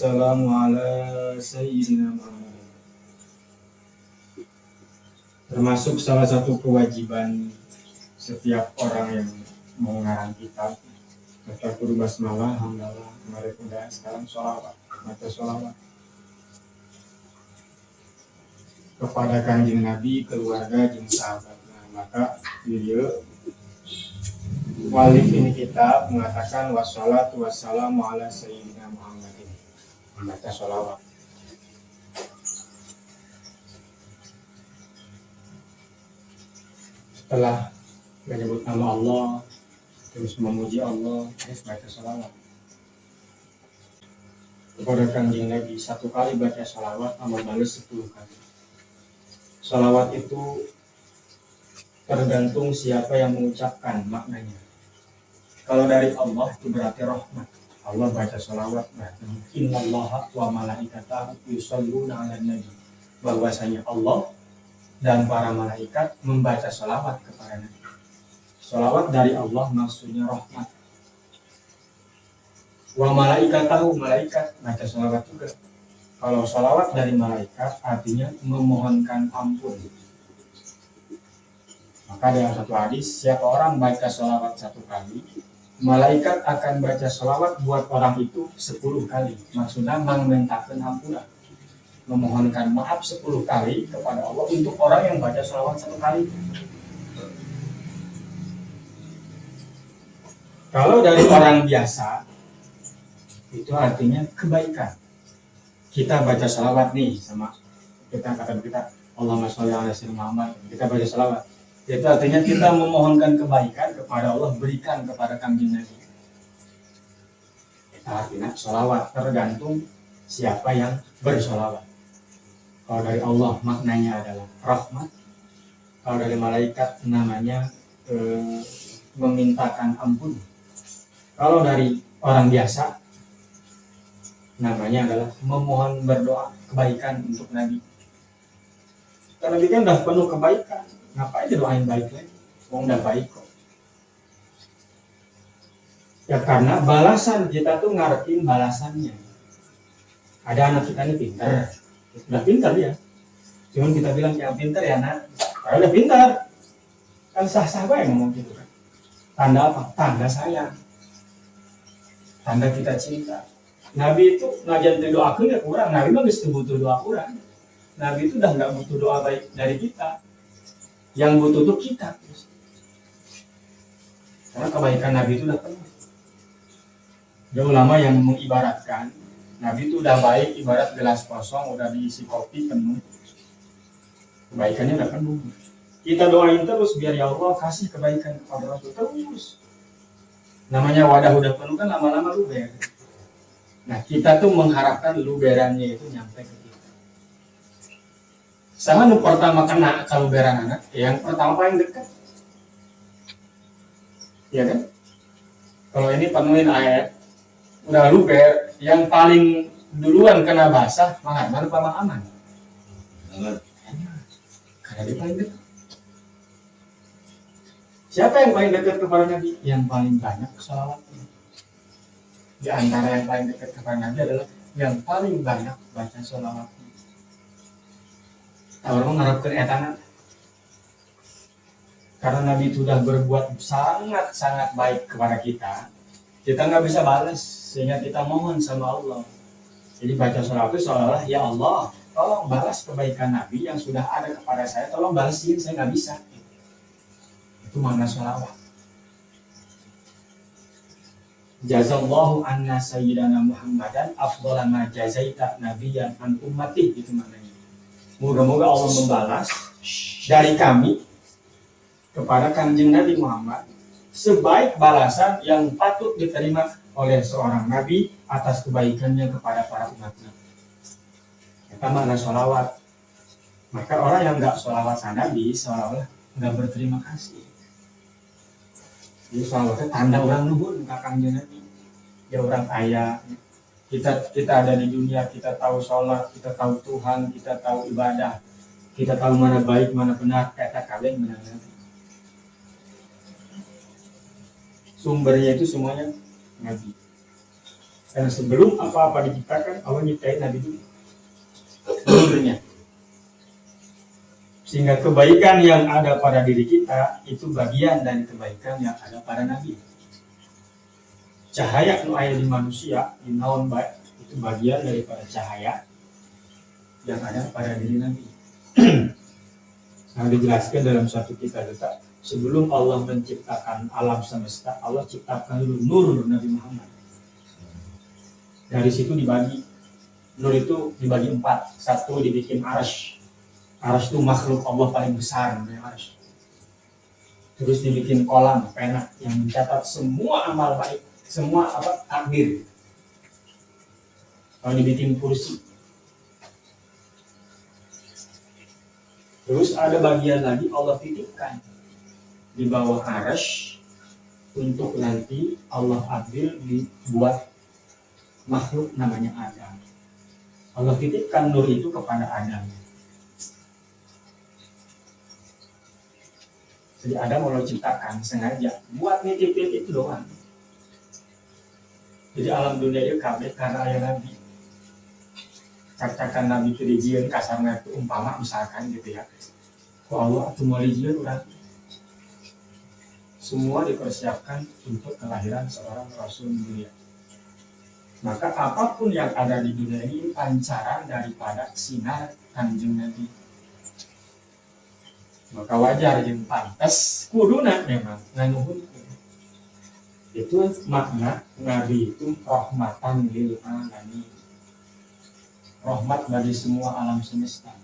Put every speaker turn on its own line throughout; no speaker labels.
wassalamu ala sayyidina Muhammad. Termasuk salah satu kewajiban setiap orang yang mengarang kitab, baca kudu basmalah, hamdalah, kemarin udah, sekarang sholawat, baca sholawat kepada kanjeng Nabi, keluarga, jeung sahabat. Maka dia walif ini kitab mengatakan wassalatu wassalamu ala sayyidina Muhammadin, membaca sholawat. Setelah menyebut nama Allah, terus memuji Allah, terus baca sholawat kepada kanjeng Nabi. Satu kali baca sholawat, amal balas 10 kali. Sholawat itu tergantung siapa yang mengucapkan maknanya. Kalau dari Allah itu berarti rahmat. Allah baca sholawat berarti innallaha wa malaikatahu yusholluna 'alan nabi. Bahwasanya Allah dan para malaikat membaca sholawat kepada Nabi. Sholawat dari Allah maksudnya rahmat. Wa malaikatahu, malaikat baca sholawat juga. Kalau sholawat dari malaikat artinya memohonkan ampun. Maka dalam satu hadis, siapa orang baca sholawat 1 kali, malaikat akan baca sholawat buat orang itu 10 kali. Maksudnya memintakan ampunan, memohonkan maaf 10 kali kepada Allah untuk orang yang baca sholawat 1 kali. Kalau dari orang biasa, itu artinya kebaikan. Kita baca sholawat nih, sama kita kata kita Allahumma sholli ala sayyidina Muhammad, kita baca sholawat. Itu artinya kita memohonkan kebaikan kepada Allah, berikan kepada kanjeng Nabi. Itu artinya sholawat, tergantung siapa yang bersholawat. Kalau dari Allah maknanya adalah rahmat. Kalau dari malaikat namanya memintakan ampun. Kalau dari orang biasa namanya adalah memohon berdoa kebaikan untuk Nabi. Karena Nabi kan udah penuh kebaikan, ngapain doain baik lagi? Wong udah baik kok. Ya karena balasan kita tuh ngarepin balasannya. Ada anak kita ini pintar, udah pintar dia. Cuman kita bilang ya pintar ya nak, kalau udah pintar kan sah-sah gue yang ngomong gitu kan. Tanda apa? Tanda sayang, tanda kita cinta. Nabi itu ngajian doakeun ya kurang, Nabi mah geus teu butuh doa kurang. Nabi itu udah nggak butuh doa baik dari kita. Yang butuh tuh kita. Karena kebaikan Nabi itu udah penuh. Ada ulama yang mengibaratkan Nabi itu udah baik ibarat gelas kosong udah diisi kopi penuh. Kebaikannya udah penuh. Kita doain terus biar ya Allah kasih kebaikan kepada Rasul terus. Namanya wadah udah penuh kan lama-lama luber. Nah kita tuh mengharapkan luberannya itu nyampe ke kita. Sama nu pertama kena kalau luberan anak, yang pertama paling dekat. Iya kan? Kalau ini penuhin air, udah luber, yang paling duluan kena basah, mana paling aman? Karena dia paling dekat. Siapa yang paling dekat kepada Nabi? Yang paling banyak sholawatnya. Di antara yang paling dekat kepada Nabi adalah yang paling banyak baca sholawatnya. Orang mengharapkan etanan. Karena Nabi itu sudah berbuat sangat-sangat baik kepada kita. Kita nggak bisa balas, sehingga kita mohon sama Allah. Jadi baca sholawat itu seolah-olah, ya Allah, tolong balas kebaikan Nabi yang sudah ada kepada saya, tolong balasin, saya nggak bisa. Itu makna sholawat. Jazallahu anna sayyidana Muhammadan afdhala ma jazaita nabiyyan an ummati, itu maknanya. Moga-moga Allah membalas dari kami kepada kanjeng Nabi Muhammad sebaik balasan yang patut diterima oleh seorang nabi atas kebaikannya kepada para umatnya. Itu makna sholawat. Maka orang yang nggak sholawat sama Nabi seolah-olah nggak berterima kasih. Jadi sholawatnya tanda orang nuhun ke kanjeng Nabi. Ya orang kaya. Kita ada di dunia, kita tahu sholat, kita tahu Tuhan, kita tahu ibadah, kita tahu mana baik, mana benar, kata kalian benar. Sumbernya itu semuanya Nabi. Karena sebelum apa-apa diciptakan, Allah nyiptain Nabi dulu. Nurnya. Sehingga kebaikan yang ada pada diri kita itu bagian dari kebaikan yang ada pada Nabi. Cahaya nu aya di manusia, di naon baik, itu bagian daripada cahaya yang ada pada diri Nabi. Yang dijelaskan dalam satu kitab letak, sebelum Allah menciptakan alam semesta, Allah ciptakan dulu nur Nabi Muhammad. Dari situ dibagi, nur itu dibagi 4. Satu dibikin arsy. Arsy itu makhluk Allah paling besar, arsy. Terus dibikin kolam, pena yang mencatat semua amal baik, semua takdir. Kalau dibikin kursi. Terus ada bagian lagi Allah titipkan di bawah arsy untuk nanti Allah ambil dibuat makhluk namanya Adam. Allah titipkan nur itu kepada Adam. Jadi Adam Allah ciptakan sengaja buat nitipin itu doang. Jadi alam dunia itu kabeh karena ayah Nabi. Katakan Nabi itu dijieun kasarnya itu umpama misalkan gitu ya. Ku Allah atau mau dijieun orang. Semua dipersiapkan untuk kelahiran seorang Rasul dunia. Maka apapun yang ada di dunia ini pancaran daripada sinar Kanjeng Nabi. Maka wajar jeung pantas kuduna memang nganuhun. Itu makna Nabi itu rahmatan lil alamin. Rahmat bagi semua alam semesta.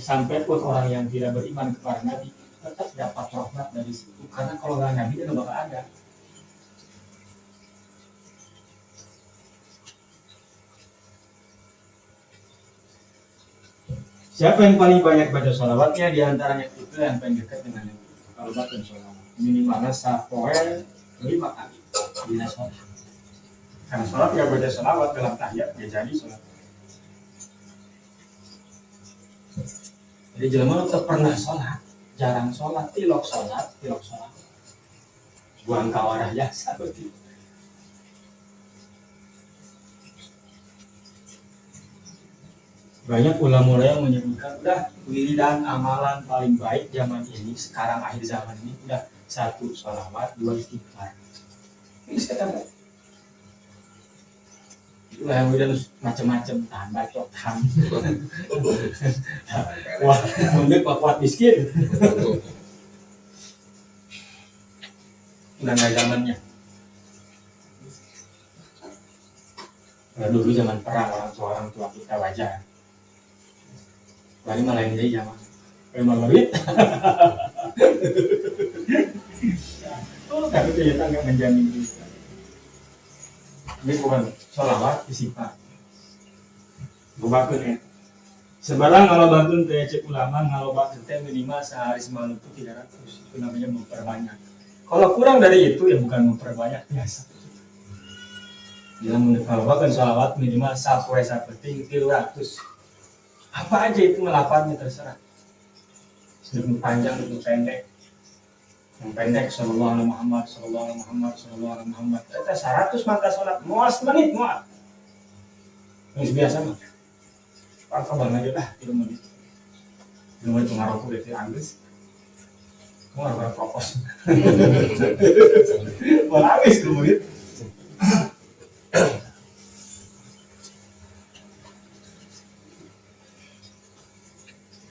Sampai pun orang yang tidak beriman kepada Nabi tetap dapat rahmat dari situ. Karena kalau nggak Nabi dia nggak bakal ada. Siapa yang paling banyak baca sholawatnya di antaranya itu yang paling dekat dengan Nabi. Kalau baca sholawat minimalnya sapoe 5 kali bila sholat. Karena sholat ya baca sholawat dalam tahiyat ya jadi sholat. Jadi jelema tetap pernah sholat, jarang sholat, tilok sholat. Buang kawarah jasa berarti. Banyak ulama yang menyebutkan udah wiridan amalan paling baik zaman ini sekarang akhir zaman ini udah 1 sholawat 2 istighfar. Ini sekarang itulah yang udah macam-macam tahan bacotan. Wah, menurut kuat miskin. Udah nggak zamannya. Nah, dulu zaman perang orang tua kita wajar. Lagi malah yang jadi zaman Maulid. Tapi ternyata nggak menjamin juga. Ini bukan sholawat istighfar. Bukan ya. Sebarang kalau bantuan teh cek ulama kalau bantuan teh minimal sehari semalam itu 300. Itu namanya memperbanyak. Kalau kurang dari itu ya bukan memperbanyak biasa. Dalam kalau bantuan sholawat minimal sapoe sapeting 300. Apa aja itu melafalnya terserah. Sedikit panjang itu pendek. Yang pendek sallallahu alaihi Muhammad sallallahu alaihi Muhammad. Kita 100 maka salat muas menit muas. Ini biasa mah. Apa bang aja dah 3 menit. 3 menit pengaruhku dari Inggris. Mau ada propos. Malah habis 3 menit.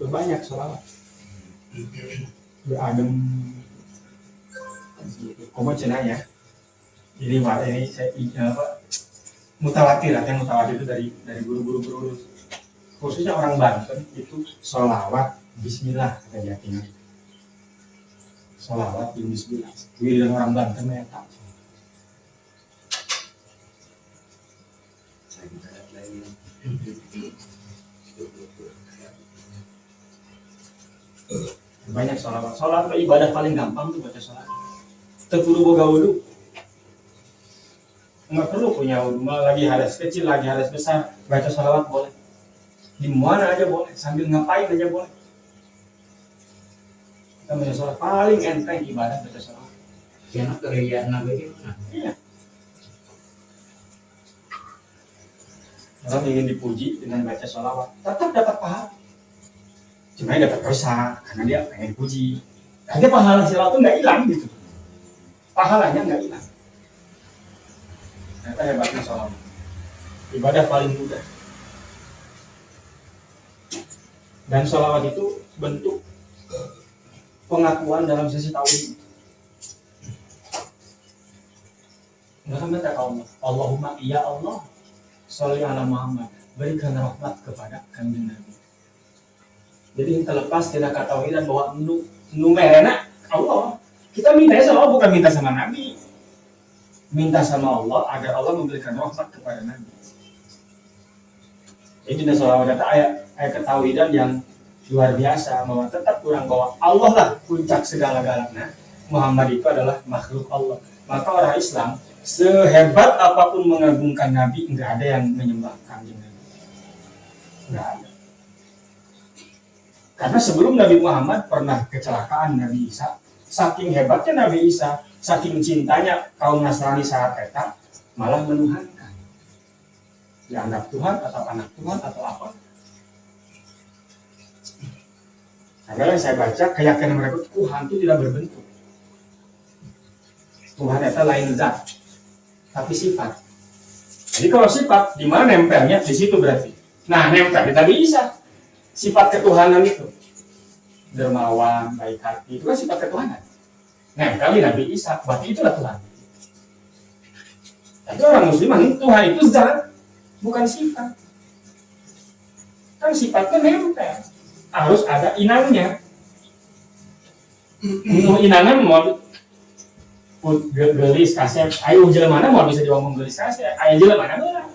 Banyak sholawat. Beradem. Komo cenah ya. Jadi ini saya mutawatir, artinya mutawatir itu dari guru-guru khususnya orang Banten itu sholawat Bismillah kata yakin. Sholawat Bismillah. Wiridan orang Banten ya tak. Banyak sholat ibadah paling gampang tuh baca sholat. Terkudu boga wudhu, nggak perlu punya wudhu, lagi hadas kecil, lagi hadas besar, baca sholawat boleh. Di mana aja boleh, sambil ngapain aja boleh. Kita baca sholat paling enteng ibadah baca sholat.
Jangan keriaan nabi gimana?
Iya. Orang ingin dipuji dengan baca sholawat, tetap dapat pahala. Cuma dia dapat dosa karena dia pengen puji. Nanti pahala sholawat itu nggak hilang gitu. Pahalanya nggak hilang. Ternyata hebatnya sholawat. Ibadah paling mudah. Dan sholawat itu bentuk pengakuan dalam sisi tauhid. Mereka minta ke Allah, Allahumma ya Allah, sholli ala Muhammad, berikan rahmat kepada kanjeng Nabi. Jadi terlepas tidak ketauhidan bahwa numerena Allah, kita minta sama Allah bukan minta sama Nabi, minta sama Allah agar Allah memberikan rahmat kepada Nabi. Jadi di sholawat itu ayat ketauhidan yang luar biasa, bahwa tetap kurang bahwa Allah lah puncak segala-galanya, Muhammad itu adalah makhluk Allah. Maka orang Islam sehebat apapun mengagungkan Nabi, nggak ada yang menyembah kanjeng Nabi, nggak ada. Karena sebelum Nabi Muhammad pernah kecelakaan Nabi Isa, saking hebatnya Nabi Isa, saking cintanya kaum Nasrani saat itu, malah menuhankan, dianggap Tuhan atau anak Tuhan atau apa. Karena yang saya baca, keyakinan mereka Tuhan itu tidak berbentuk. Tuhan itu lain zat, tapi sifat. Jadi kalau sifat, di mana nempelnya? Di situ berarti. Nah, nempel di Nabi Isa. Sifat ketuhanan itu. Dermawan, baik hati, itu kan sifat ketuhanan. Nempel di Nabi Isa, berarti itulah Tuhan. Tapi orang musliman, Tuhan itu zat, bukan sifat. Kan sifatnya nempel. Harus ada inangnya. Inangan mau gelis kasep, ayo jelema mana mau bisa diomong gelis kasep, ayo jelema mana boleh.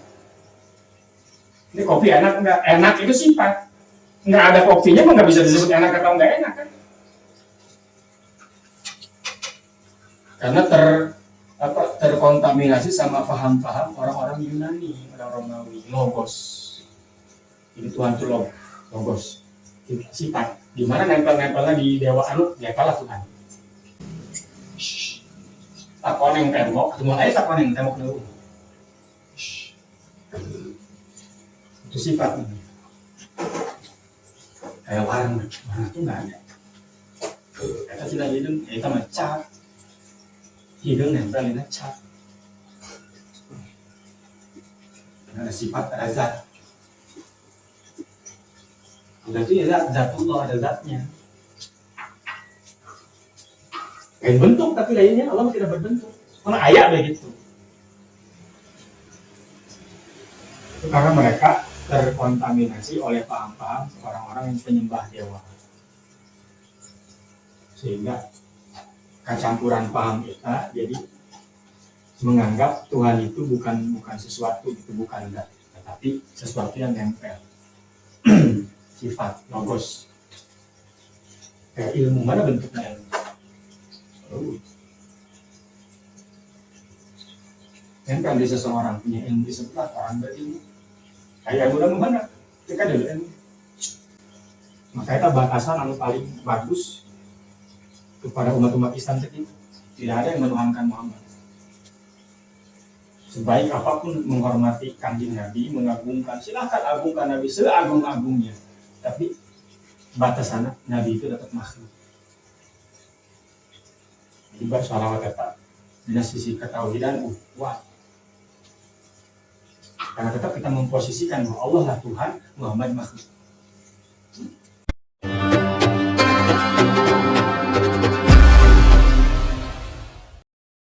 Ini kopi enak enggak? Enak itu sifat. Enggak ada kopinya mah enggak bisa disebut enak atau enggak enak kan? Karena terkontaminasi sama paham-paham orang-orang Yunani, orang Romawi, logos. Ini Tuhan itu logos. Sifat. Di mana nempel-nempelnya di dewa anu, ya kalah Tuhan. Takon yang tembok, semua aja takon yang tembok dulu. Itu sifat ini. Kayak warna itu nggak ada. Kita tidak hidung, kita mecat. Hidung nempel ini cat. Ada sifat, ada zat. Berarti ya zatullah, ada zatnya. Lain bentuk, tapi lainnya Allah tidak berbentuk. Karena ayat begitu. Itu karena mereka terkontaminasi oleh paham-paham orang-orang yang penyembah dewa. Sehingga kecampuran paham kita, jadi menganggap Tuhan itu bukan sesuatu, itu bukan zat, tetapi sesuatu yang nempel. Sifat, logos. Kayak ilmu, mana bentuknya ilmu? Nempel di seseorang punya ilmu disebutlah orang berilmu. Kayak ilmu mana? Itu kan ada ilmu. Maka itu batasan anu paling bagus kepada umat-umat Islam itu. Tidak ada yang menuhankan Muhammad. Sebaik apapun menghormati kanjeng Nabi, mengagungkan, silahkan agungkan Nabi seagung-agungnya. Tapi batasan Nabi itu dapat makhluk. Jadi bersolawat tetap dari sisi ketauhidan kuat. Karena tetap kita memposisikan bahwa Allah lah Tuhan, Muhammad makhluk.